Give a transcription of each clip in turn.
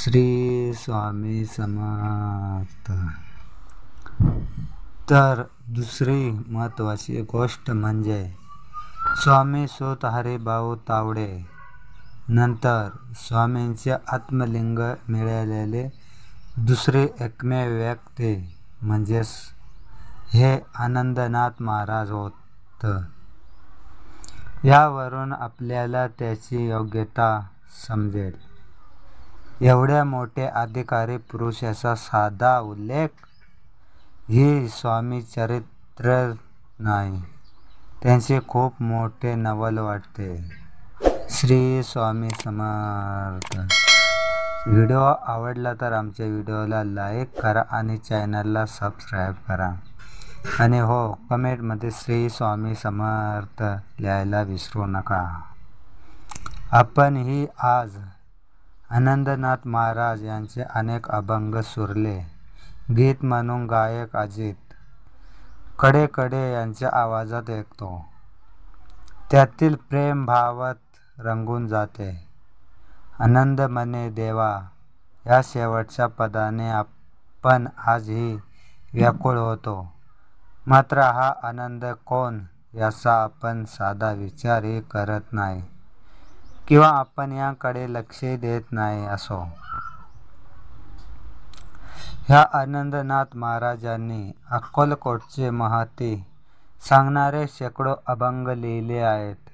श्री स्वामी समर्थ। तर दुसरी महत्त्वाची गोष्ट म्हणजे स्वामी सूत हरिभाऊ तावडे नंतर स्वामींचे आत्मलिंग मिळालेले दुसरे एकमेव व्यक्ती म्हणजेच हे आनंदनाथ महाराज होत। यावरून आपल्याला त्याची योग्यता समजेल। एवढ्या मोठे अधिकारी पुरुषाचा साधा उल्लेख ही स्वामी चरित्र नाही, त्यांचे खूप मोठे नवल वाटते। श्री स्वामी समर्थ। व्हिडिओ आवडला तर आमच्या व्हिडिओला लाईक करा आणि चॅनलला सबस्क्राईब करा आणि हो, कमेंटमध्ये श्री स्वामी समर्थ लिहायला विसरू नका। आपण ही आज आनंदनाथ महाराज यांचे अनेक अभंग सुरले गीत म्हणून गायक अजित कडे यांच्या आवाजात ऐकतो। त्यातील प्रेम भावात रंगून जाते। आनंद मने देवा या शेवटच्या पदाने आपण आजही व्याकुळ होतो। मात्र हा आनंद कोण याचा आपण साधा विचारही करत नाही किंवा आपण याकडे लक्षही देत नाही असो। ह्या आनंदनाथ महाराजांनी अक्कलकोटचे महती सांगणारे शेकडो अभंग लिहिले आहेत।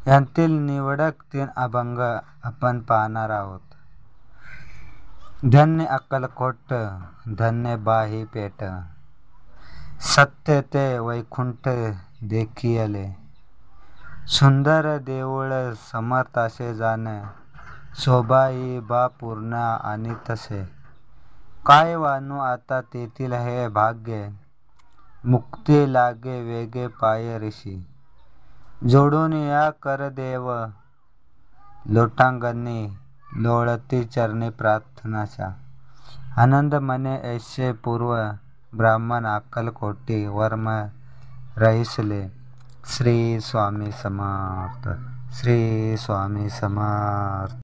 यांतील निवडक 3 अभंग आपण पाहणार आहोत। धन्य अक्कलकोट धन्य बाही पेठ, सत्य ते वैकुंठ देखियले, सुंदर देऊळ समर्थासे जाणे, शोभाई बा पूर्ण आणि तसे, काय वानू आता तेथील हे भाग्य, मुक्ती लागे वेगे पाय ऋषी, जोडून या कर देव लोटांगणी, लोळती चरणी प्रार्थनाच्या, आनंद मने ऐसे पूर्व ब्राह्मण अक्कलकोटी वर्म रहिसले। श्री स्वामी समर्थ। श्री स्वामी समर्थ।